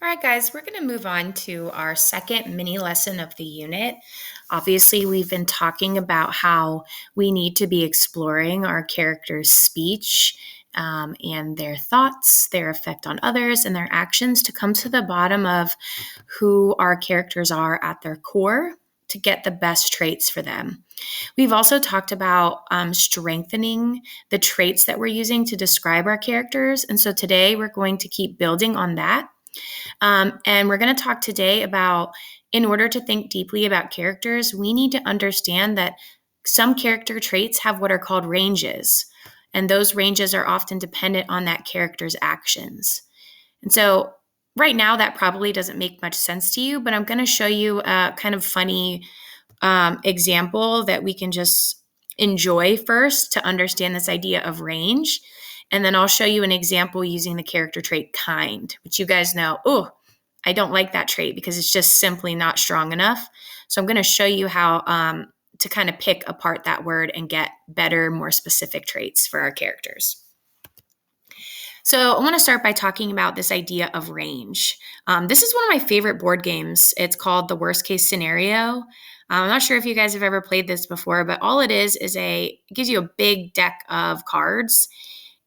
All right, guys, we're going to move on to our second mini lesson of the unit. Obviously, we've been talking about how we need to be exploring our characters' speech and their thoughts, their effect on others, and their actions to come to the bottom of who our characters are at their core to get the best traits for them. We've also talked about strengthening the traits that we're using to describe our characters. And so today we're going to keep building on that. And we're going to talk today about, in order to think deeply about characters, we need to understand that some character traits have what are called ranges. And those ranges are often dependent on that character's actions. And so right now, that probably doesn't make much sense to you, but I'm going to show you a kind of funny example that we can just enjoy first to understand this idea of range. And then I'll show you an example using the character trait kind, which you guys know, oh, I don't like that trait because it's just simply not strong enough. So I'm going to show you how to kind of pick apart that word and get better, more specific traits for our characters. So I want to start by talking about this idea of range. This is one of my favorite board games. It's called The Worst Case Scenario. I'm not sure if you guys have ever played this before, but all it is it gives you a big deck of cards,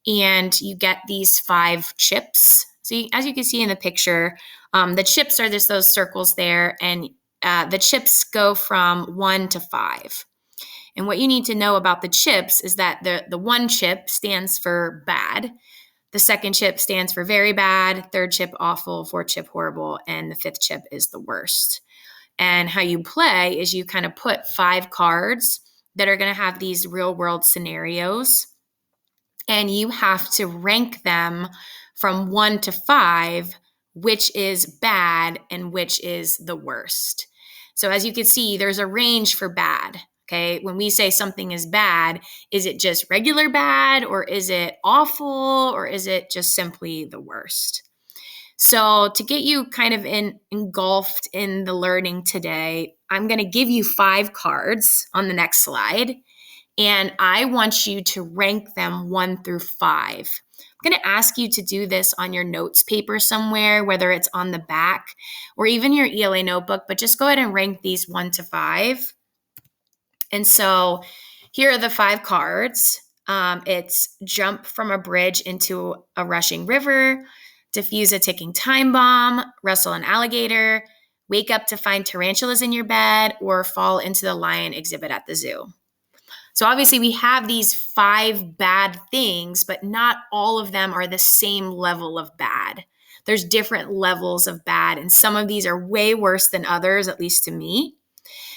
and you get these 5 chips. So as you can see in the picture, the chips are just those circles there, and the chips go from 1 to 5. And what you need to know about the chips is that the 1 chip stands for bad. The 2nd chip stands for very bad, 3rd chip awful, 4th chip horrible, and the 5th chip is the worst. And how you play is you kind of put 5 cards that are going to have these real world scenarios, and you have to rank them from 1 to 5, which is bad and which is the worst. So as you can see, there's a range for bad. Okay, when we say something is bad, is it just regular bad, or is it awful, or is it just simply the worst? So to get you kind of engulfed in the learning today, I'm going to give you 5 cards on the next slide, and I want you to rank them 1 through 5. I'm going to ask you to do this on your notes paper somewhere, whether it's on the back or even your ELA notebook, but just go ahead and rank these 1 to 5. And so here are the 5 cards. It's jump from a bridge into a rushing river, defuse a ticking time bomb, wrestle an alligator, wake up to find tarantulas in your bed, or fall into the lion exhibit at the zoo. So obviously we have these 5 bad things, but not all of them are the same level of bad. There's different levels of bad, and some of these are way worse than others, at least to me.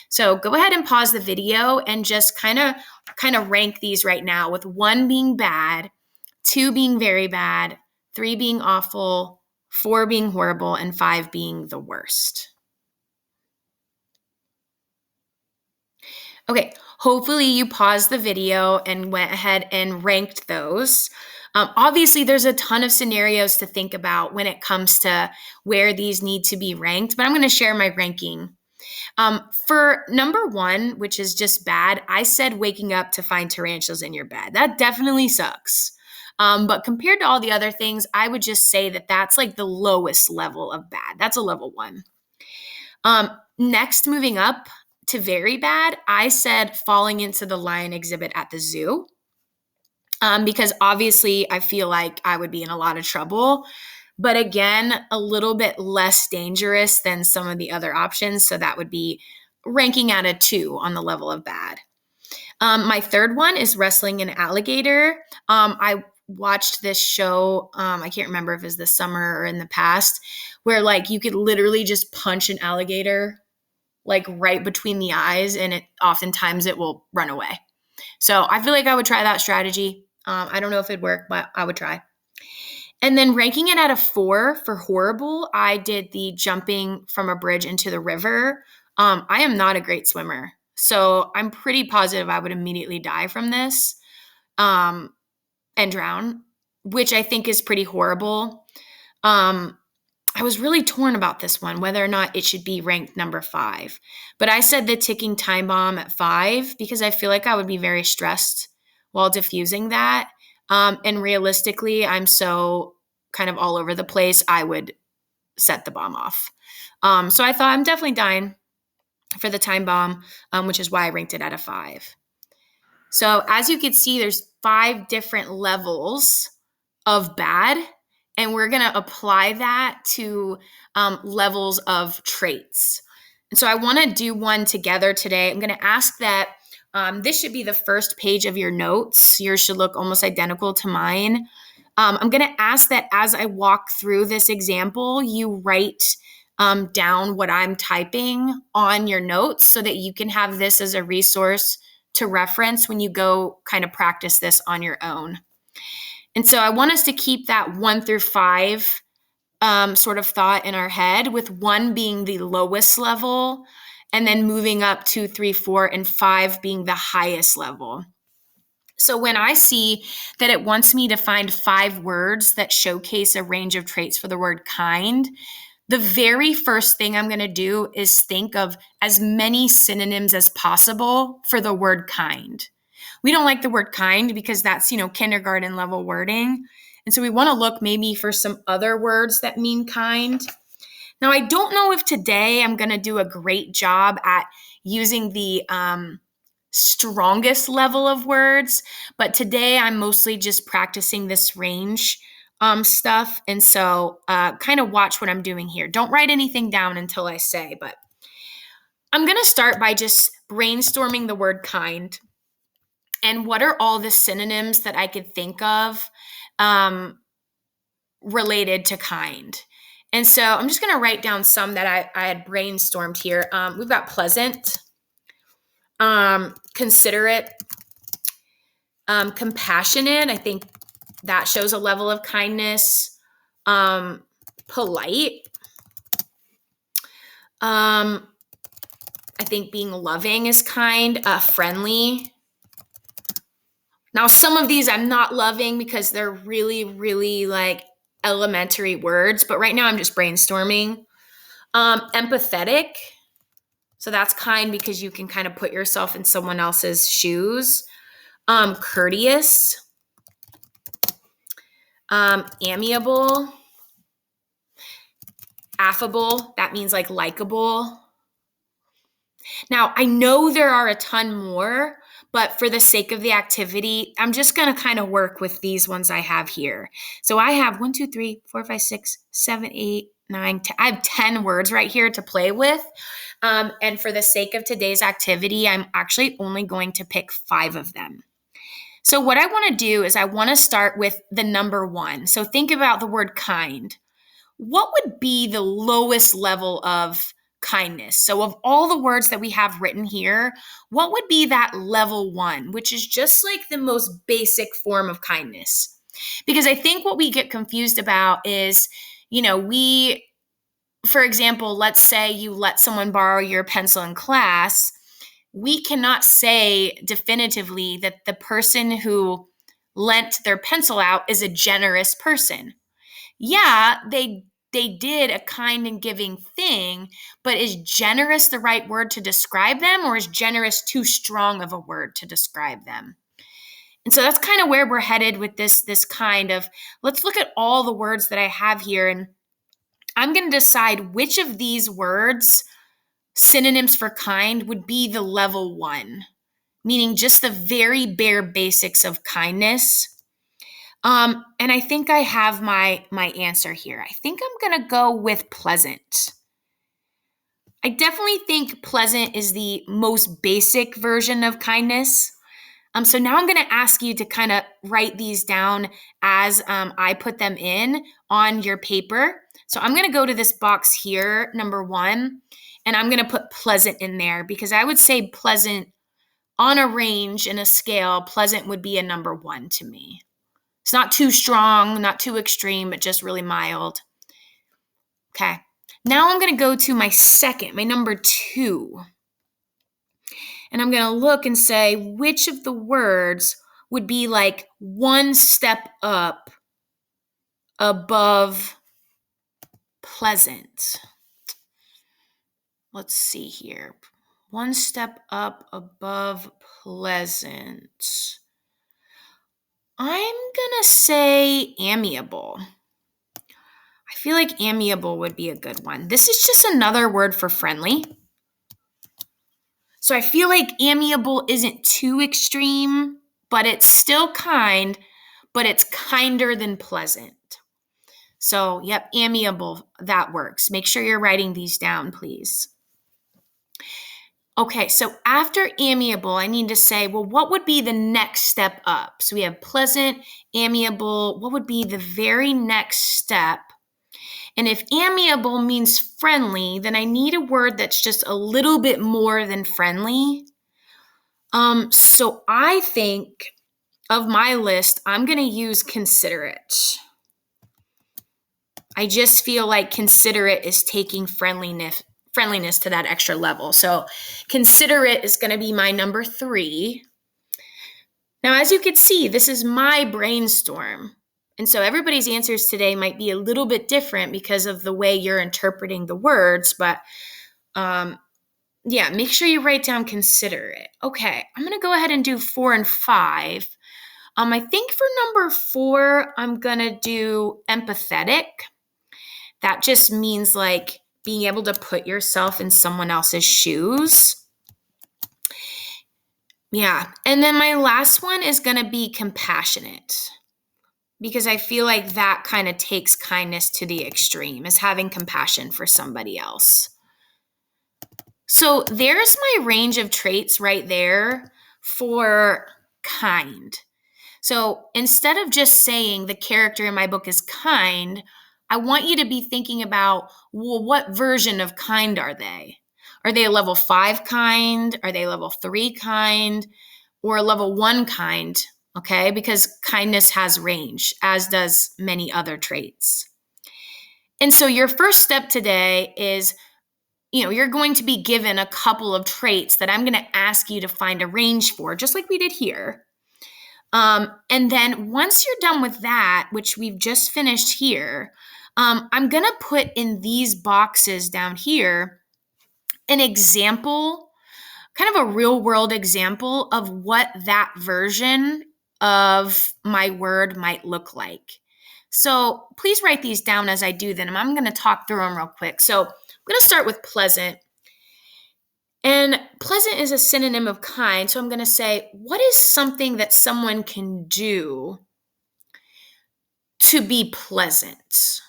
So go ahead and pause the video and just kind of rank these right now, with 1 being bad, 2 being very bad, 3 being awful, 4 being horrible, and 5 being the worst. Okay, hopefully you paused the video and went ahead and ranked those. Obviously, there's a ton of scenarios to think about when it comes to where these need to be ranked, but I'm going to share my ranking. For number 1, which is just bad, I said waking up to find tarantulas in your bed. That definitely sucks. But compared to all the other things, I would just say that that's like the lowest level of bad. That's a level 1. Next, moving up to very bad, I said falling into the lion exhibit at the zoo. Because obviously I feel like I would be in a lot of trouble. But again, a little bit less dangerous than some of the other options. So that would be ranking at a 2 on the level of bad. My third one is wrestling an alligator. I watched this show, I can't remember if it was this summer or in the past, where like you could literally just punch an alligator like right between the eyes, and oftentimes it will run away. So I feel like I would try that strategy. I don't know if it'd work, but I would try. And then ranking it at a 4 for horrible, I did the jumping from a bridge into the river. I am not a great swimmer, so I'm pretty positive I would immediately die from this and drown, which I think is pretty horrible. I was really torn about this one, whether or not it should be ranked number 5. But I said the ticking time bomb at 5 because I feel like I would be very stressed while diffusing that. And realistically, I'm so kind of all over the place. I would set the bomb off. So I thought I'm definitely dying for the time bomb, which is why I ranked it at a 5. So as you can see, there's 5 different levels of bad, and we're going to apply that to levels of traits. And so I want to do one together today. I'm going to ask that this should be the first page of your notes. Yours should look almost identical to mine. I'm going to ask that as I walk through this example, you write down what I'm typing on your notes so that you can have this as a resource to reference when you go kind of practice this on your own. And so I want us to keep that 1 through 5 sort of thought in our head, with 1 being the lowest level, and then moving up 2, 3, 4, and 5 being the highest level. So when I see that it wants me to find 5 words that showcase a range of traits for the word kind, the very first thing I'm going to do is think of as many synonyms as possible for the word kind. We don't like the word kind because that's, kindergarten level wording. And so we want to look maybe for some other words that mean kind. Now, I don't know if today I'm going to do a great job at using the strongest level of words, but today I'm mostly just practicing this range stuff. And so kind of watch what I'm doing here. Don't write anything down until I say, but I'm going to start by just brainstorming the word kind. And what are all the synonyms that I could think of related to kind? And so I'm just going to write down some that I had brainstormed here. We've got pleasant, considerate, compassionate. I think that shows a level of kindness. Polite. I think being loving is kind. Friendly. Now, some of these I'm not loving because they're really, really like elementary words, but right now I'm just brainstorming. Empathetic. So that's kind because you can kind of put yourself in someone else's shoes. Courteous. Amiable. Affable. That means like likable. Now, I know there are a ton more, but for the sake of the activity, I'm just going to kind of work with these ones I have here. So I have 1, 2, 3, 4, 5, 6, 7, 8, 9, 10. I have 10 words right here to play with. And for the sake of today's activity, I'm actually only going to pick 5 of them. So what I want to do is I want to start with the number 1. So think about the word kind. What would be the lowest level of kindness? So of all the words that we have written here, what would be that level 1, which is just like the most basic form of kindness? Because I think what we get confused about is, for example, let's say you let someone borrow your pencil in class. We cannot say definitively that the person who lent their pencil out is a generous person. Yeah, they did a kind and giving thing, but is generous the right word to describe them, or is generous too strong of a word to describe them? And so that's kind of where we're headed with this kind of, let's look at all the words that I have here, and I'm going to decide which of these words, synonyms for kind, would be the level 1, meaning just the very bare basics of kindness. And I think I have my answer here. I think I'm going to go with pleasant. I definitely think pleasant is the most basic version of kindness. So now I'm going to ask you to kind of write these down as I put them in on your paper. So I'm going to go to this box here, number 1, and I'm going to put pleasant in there because I would say pleasant on a range in a scale, pleasant would be a number 1 to me. It's not too strong, not too extreme, but just really mild. Okay. Now I'm going to go to my number 2. And I'm going to look and say which of the words would be like one step up above pleasant. Let's see here. One step up above pleasant. I'm going to say amiable. I feel like amiable would be a good one. This is just another word for friendly. So I feel like amiable isn't too extreme, but it's still kind, but it's kinder than pleasant. So, yep, amiable, that works. Make sure you're writing these down, please. Okay, so after amiable, I need to say, well, what would be the next step up? So we have pleasant, amiable. What would be the very next step? And if amiable means friendly, then I need a word that's just a little bit more than friendly. So I think of my list, I'm going to use considerate. I just feel like considerate is taking friendliness to that extra level. So considerate is going to be my number 3. Now, as you can see, this is my brainstorm. And so everybody's answers today might be a little bit different because of the way you're interpreting the words, but yeah, make sure you write down considerate. Okay, I'm going to go ahead and do 4 and 5. I think for number 4, I'm going to do empathetic. That just means like being able to put yourself in someone else's shoes. Yeah. And then my last one is going to be compassionate, because I feel like that kind of takes kindness to the extreme, is having compassion for somebody else. So there's my range of traits right there for kind. So instead of just saying the character in my book is kind, I want you to be thinking about, well, what version of kind are they? Are they a level 5 kind? Are they level 3 kind? Or a level 1 kind? Okay, because kindness has range, as does many other traits. And so your first step today is, you're going to be given a couple of traits that I'm going to ask you to find a range for, just like we did here. And then once you're done with that, which we've just finished here, I'm going to put in these boxes down here an example, kind of a real world example of what that version of my word might look like. So please write these down as I do them. I'm going to talk through them real quick. So I'm going to start with pleasant. And pleasant is a synonym of kind. So I'm going to say, what is something that someone can do to be pleasant?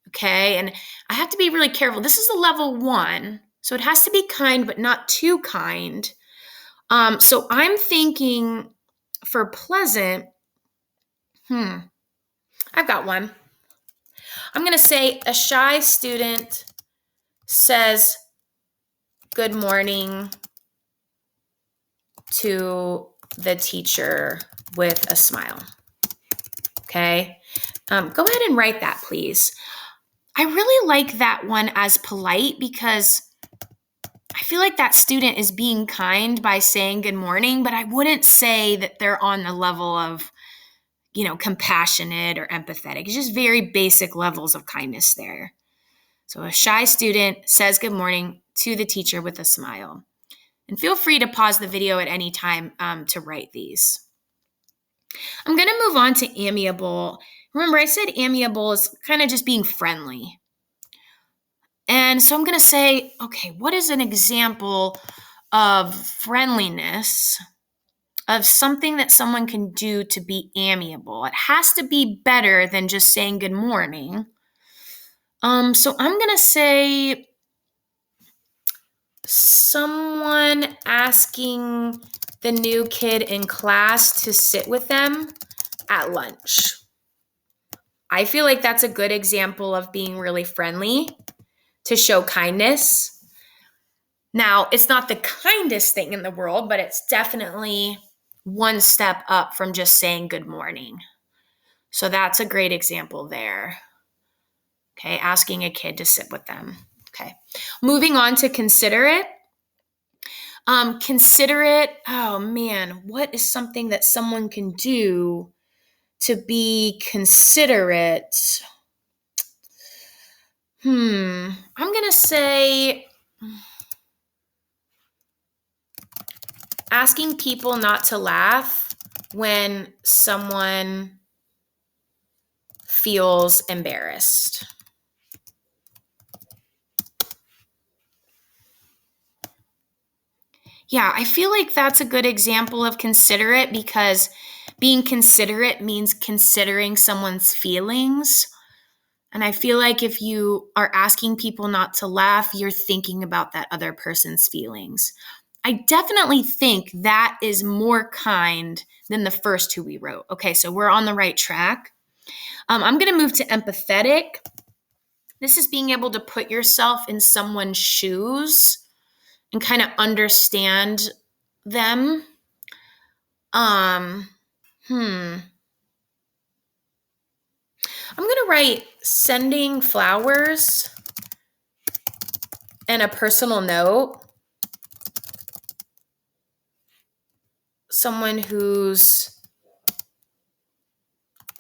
Okay. And I have to be really careful. This is a level 1. So it has to be kind, but not too kind. So I'm thinking for pleasant, I've got one. I'm going to say a shy student says good morning to the teacher with a smile. Okay. Go ahead and write that, please. I really like that one as polite because I feel like that student is being kind by saying good morning, but I wouldn't say that they're on the level of, compassionate or empathetic. It's just very basic levels of kindness there. So a shy student says good morning to the teacher with a smile. And feel free to pause the video at any time to write these. I'm going to move on to amiable. Remember, I said amiable is kind of just being friendly. And so I'm going to say, okay, what is an example of friendliness, of something that someone can do to be amiable? It has to be better than just saying good morning. So I'm going to say someone asking the new kid in class to sit with them at lunch. I feel like that's a good example of being really friendly to show kindness. Now, it's not the kindest thing in the world, but it's definitely one step up from just saying good morning. So that's a great example there. Okay, asking a kid to sit with them. Okay, moving on to considerate. Considerate, oh man, what is something that someone can do to be considerate? I'm going to say asking people not to laugh when someone feels embarrassed. Yeah, I feel like that's a good example of considerate, because being considerate means considering someone's feelings. And I feel like if you are asking people not to laugh, you're thinking about that other person's feelings. I definitely think that is more kind than the first two we wrote. Okay, so we're on the right track. I'm going to move to empathetic. This is being able to put yourself in someone's shoes and kind of understand them. Um, I'm going to write sending flowers and a personal note. Someone whose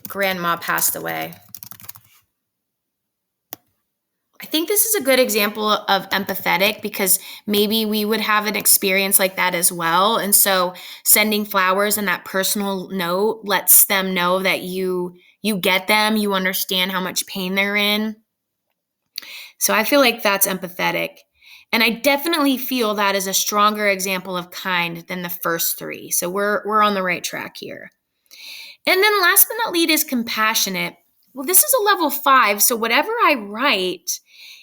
grandma passed away. I think this is a good example of empathetic, because maybe we would have an experience like that as well. And so sending flowers and that personal note lets them know that you get them, you understand how much pain they're in. So I feel like that's empathetic. And I definitely feel that is a stronger example of kind than the first three. So we're on the right track here. And then last but not least is compassionate. Well, this is a level 5, so whatever I write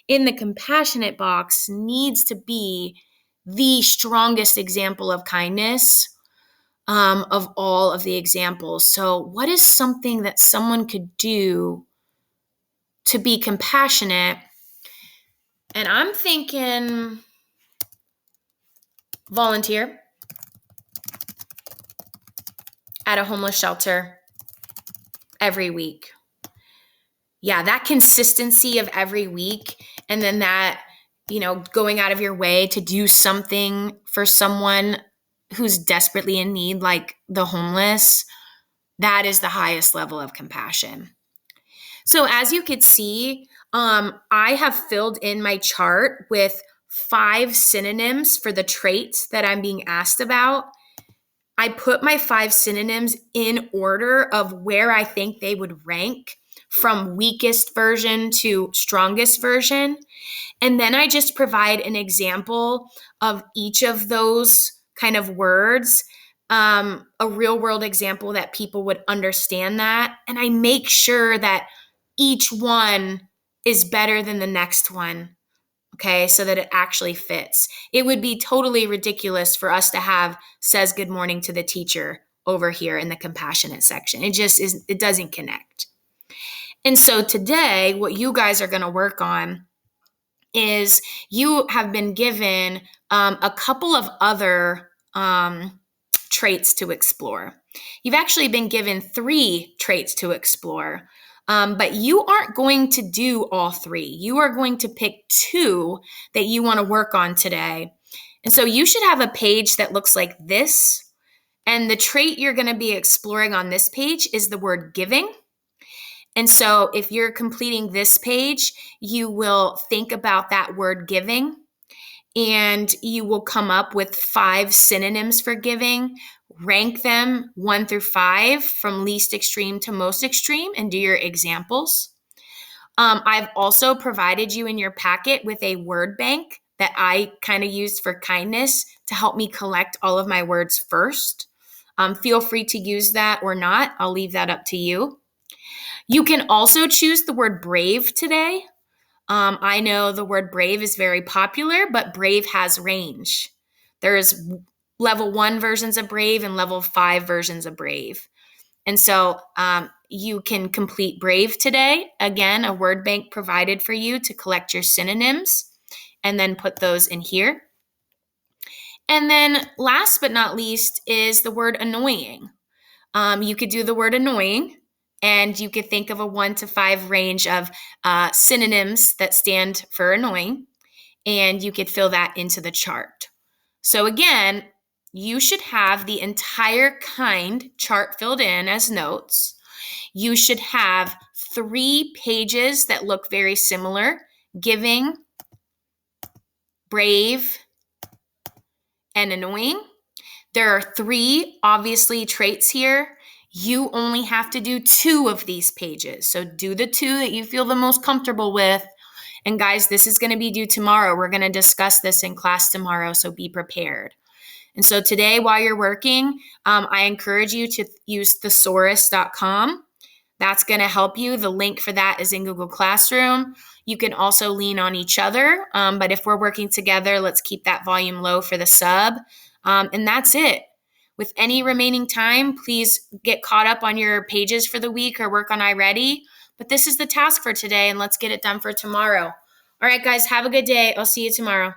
in the compassionate box needs to be the strongest example of kindness of all of the examples. So what is something that someone could do to be compassionate? And I'm thinking volunteer at a homeless shelter every week. Yeah, that consistency of every week, and then that, going out of your way to do something for someone who's desperately in need, like the homeless, that is the highest level of compassion. So as you could see, I have filled in my chart with 5 synonyms for the traits that I'm being asked about. I put my 5 synonyms in order of where I think they would rank from weakest version to strongest version. And then I just provide an example of each of those kind of words, a real world example that people would understand that. And I make sure that each one is better than the next one. Okay, so that it actually fits. It would be totally ridiculous for us to have says good morning to the teacher over here in the compassionate section. It doesn't connect. And so today, what you guys are going to work on is you have been given a couple of other traits to explore. You've actually been given 3 traits to explore. But you aren't going to do all 3. You are going to pick 2 that you want to work on today. And so you should have a page that looks like this. And the trait you're going to be exploring on this page is the word giving. And so if you're completing this page, you will think about that word giving, and you will come up with 5 synonyms for giving. Rank them 1 through 5 from least extreme to most extreme, and do your examples. I've also provided you in your packet with a word bank that I kind of used for kindness to help me collect all of my words first. Feel free to use that or not. I'll leave that up to you. You can also choose the word brave today. I know the word brave is very popular, but brave has range. There's level 1 versions of brave and level 5 versions of brave. And so you can complete brave today. Again, a word bank provided for you to collect your synonyms and then put those in here. And then last but not least is the word annoying. You could do the word annoying, and you could think of a 1 to 5 range of synonyms that stand for annoying, and you could fill that into the chart. So again, you should have the entire kind chart filled in as notes. You should have 3 pages that look very similar: giving, brave, and annoying. There are 3 obviously traits here. You only have to do 2 of these pages. So do the 2 that you feel the most comfortable with. And guys, this is going to be due tomorrow. We're going to discuss this in class tomorrow, so be prepared. And so today, while you're working, I encourage you to use thesaurus.com. That's going to help you. The link for that is in Google Classroom. You can also lean on each other, but if we're working together, let's keep that volume low for the sub. And that's it. With any remaining time, please get caught up on your pages for the week or work on iReady. But this is the task for today, and let's get it done for tomorrow. All right, guys, have a good day. I'll see you tomorrow.